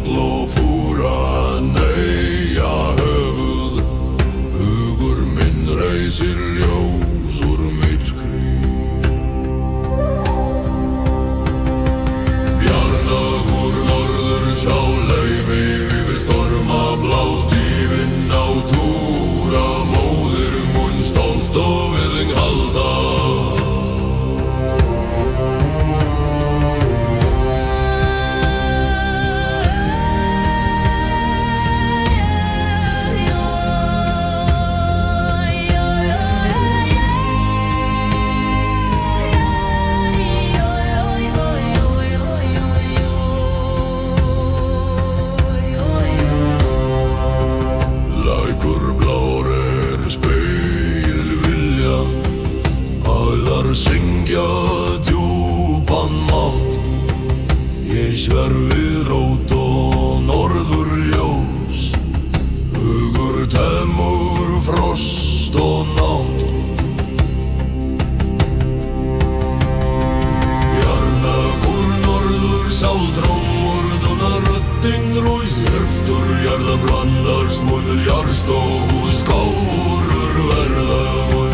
hagl og fúra neyja höfuð. Hugur minn reisir ljós úr myrkri. Bjarnagur norður sjá laumi yfir storma blátífinn á túra. Móðir mun stolt og virðing halda. Syngja djúpan mátt. Ég sver við rót og norðurljós. Hugur temur frost og nátt. Bjarnagur norður sál trommur dona röddinn rús. Eftir jarða blandast munur jarst og hús skárur verða mun.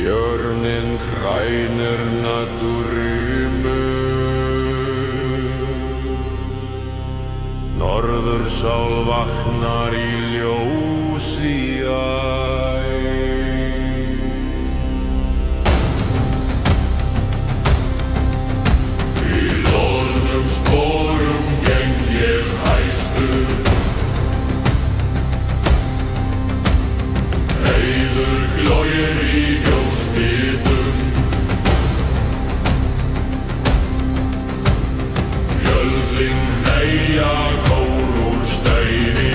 Björninn krænir natúrrímu. Norðursál vaknar í ljósi æ. Í loðnum sporum geng ég hæstur. Heiður glóir í Fjöldin hneigja kór úr steini.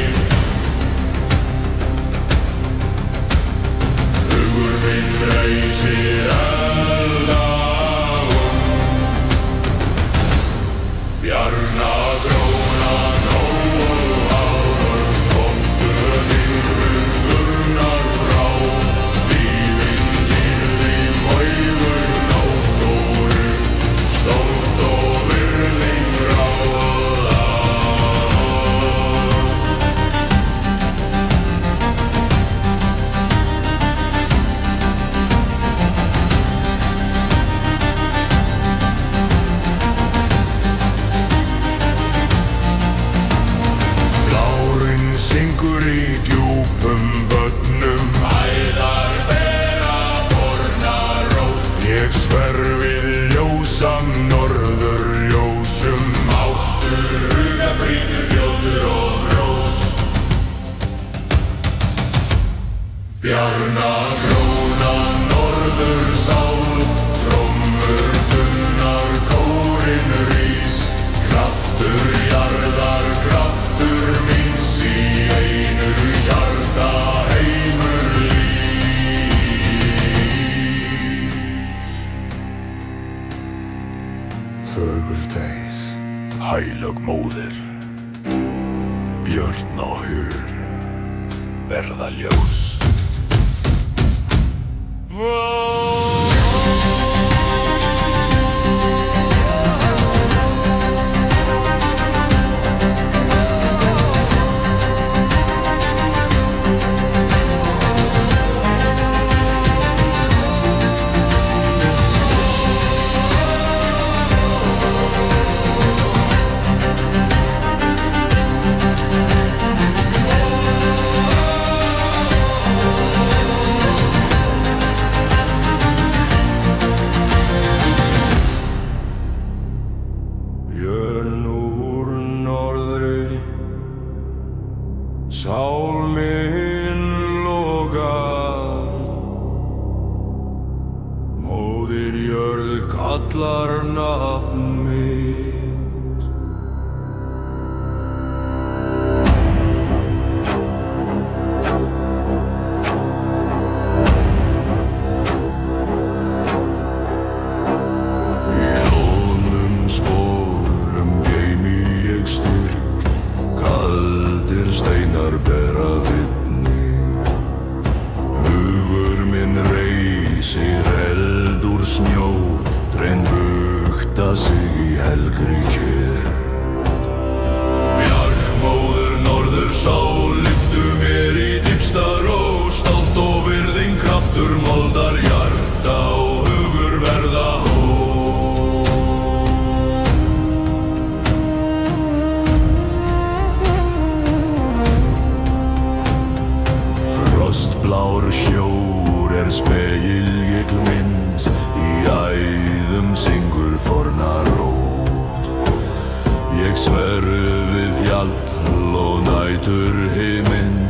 Hugur minn reisir eldagum. Bjarnagrónan óáður komdu niður urnar brá. Lífinn hýrði mauður náttúru, stolt og virðing ráða. Blárinn syngur í djúpum vötnum. Æðar bera forna rót. Ég sver við ljósam norðurljósum. Máttur huga brýtur fljótur og frós. Bjarnagrónan norðursál, trommur tunnar kórinn rís. Kraftur jarðar, kraftur míns í einu hjarta heimur lýs. Heilög móðir, björn og hur, verða ljós. Björn úr norðri, sál minn logar, móðir jörð kallar nafn mitt. Í lónum sporum geymi ég styrk, kaldir steinar bera vitni. Hugur minn reisir eld úr snjó, trén bukta sig í helgri kyrrð. Bjargmóðir norðursál, lyftu mér í dýpsta ró, stolt og virðing kraftur moldar hjarta og hugur verða hó. Frostblár sjór spegilgigl minns, í æðum syngur forna rót. Ég sver við fjall og nætur himinn,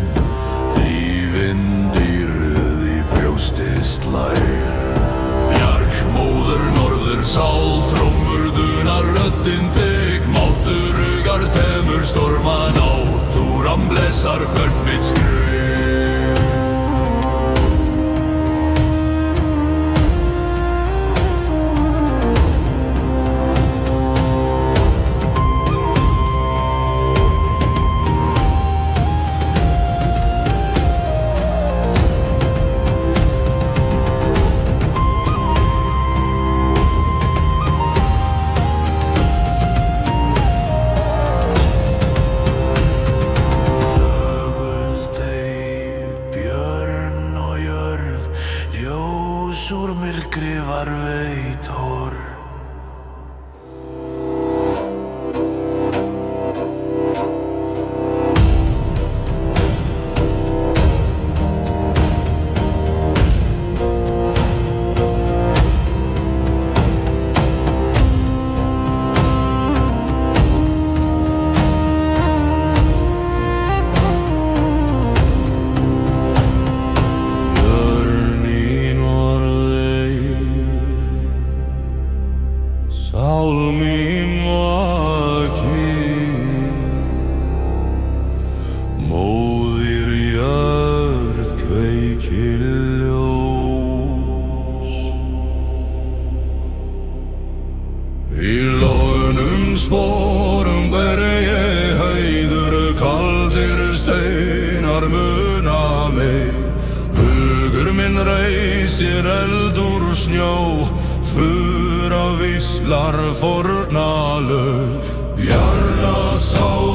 dýfinn dýrð í brjósti slær. Bjargmóður norðursál, trommur dunar röddin þig, mátturugar temur storma náttúran blessar hvert mitt skrif. Úr myrkri var veitor. Sál mín vaki, móðir jörð kveikir ljós. Í loðnum sporum ber ég hæður, kaldir steinar muna mig. Hugur minn reisir eld úr snjó, fura víslar fórnalög. Bjarnasál,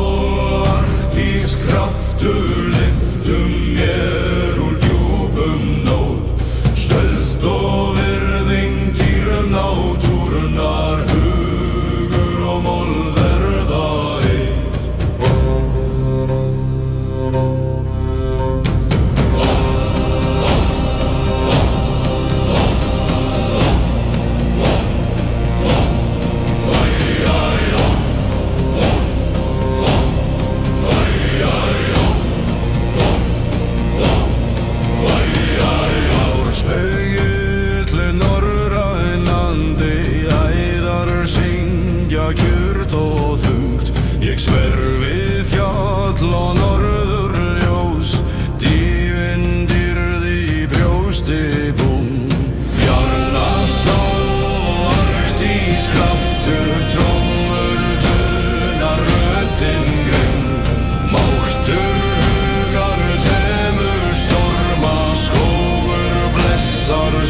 arktísk kraftur, lyftum mér úr djúpum nót. Stöld og virðing dýrð náttúrunnar, hugur og mold verða eitt.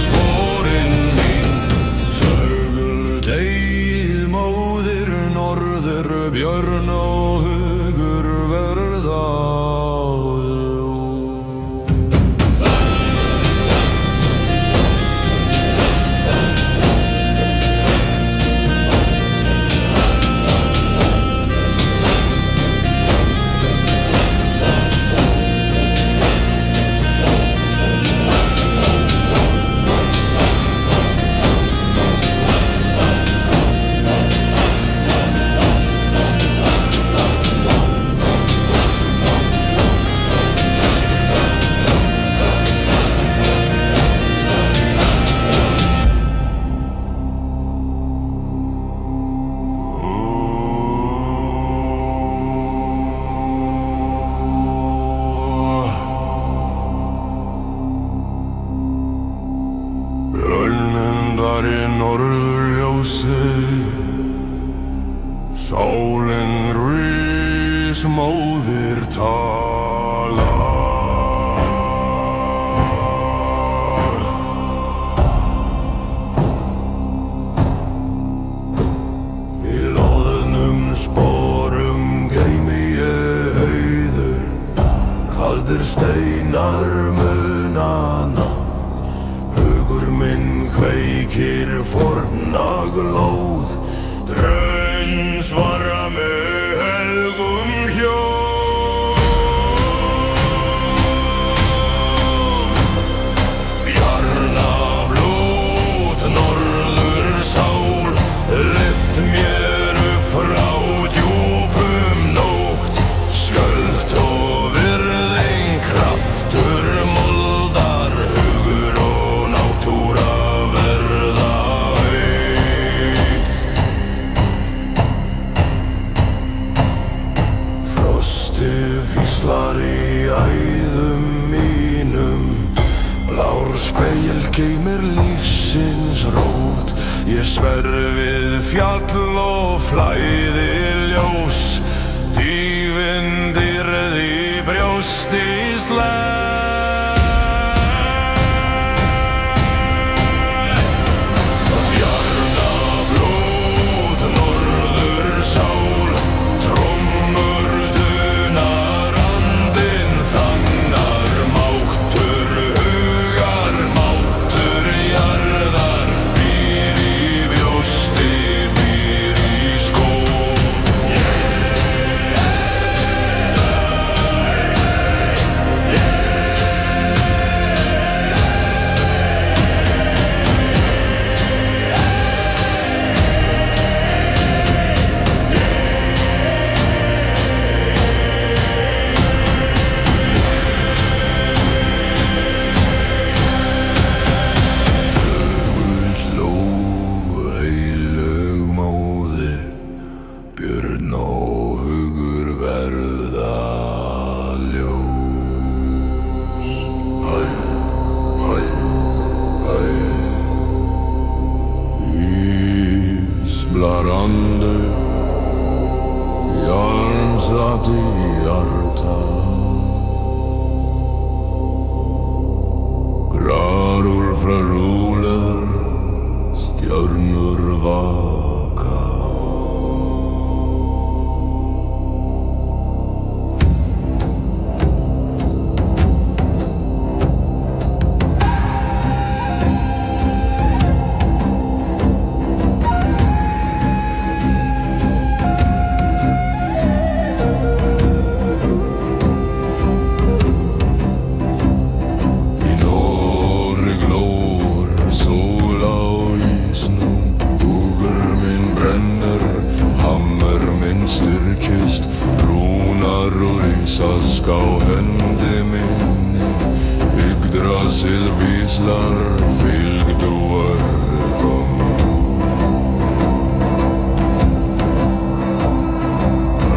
sporin mín. Þögul móðir norður, björn og hugur verða í norðurljósi, sólin rís, móðir talar. Í loðnum sporum geymi ég auður, kaldir steinar munana. Hugur minn kveikir forna glóð, draun svara með helgum hljóð. Bjarnablót, norður sál, lyft mér upp frá djúpum nótt. Skuld og virðing, kraftur moldar, hugur og náttúra verða eitt. Frostið hvíslar í æðum mínum, blár spegill geymir lífsins rót. Ég sver við fjall og flæði ljós, dývindir í brjósti slæ. Björn og hugur verða ljós. Ísblarandi, jarmsatt í hjarta. Grárúlfar rúlar, stjörnur vaka. Styrkist, rúnar og risask á hendi minni. Yggdrasil víslar, fylgdu örgum.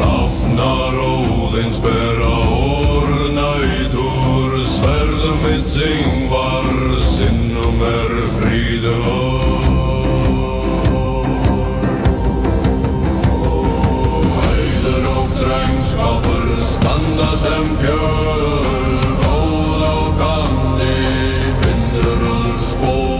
Rafnar óðins bera ornætur, sverðum mitt syngvar, sinnum fríður. Drengskapur standa sem fjöl, góð og gamni, bindur spor.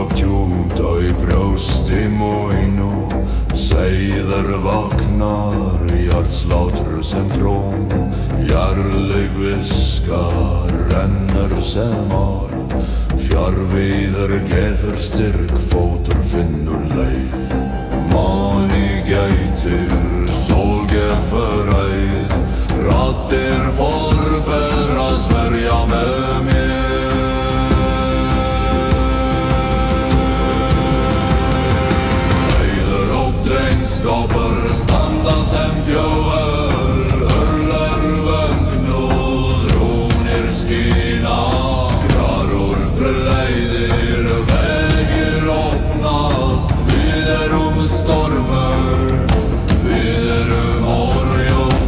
upp djupt og i bröst i mojno Seider vaknar, hjertslautersyndrom Gjerlig viska renner sem ar Fjarvider gefer styrk, fótur finnur leið Mani geitir, solge föreid Rattir forfedra sverja med mér Heider og drengskaper standa sem fjöl Hörler vönknúð, rúnir skína Grarur frleiðir, vegir opnast Við stormur, við orjón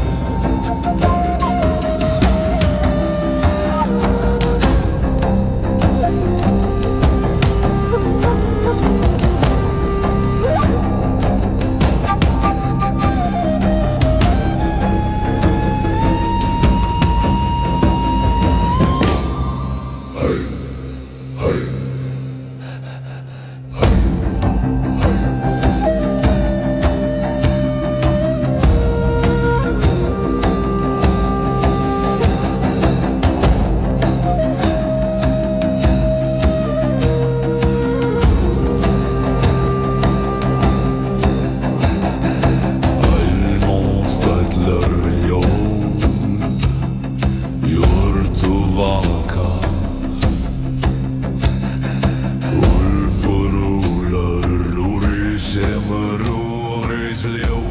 Ulfur úlar úr í semur úr í sljó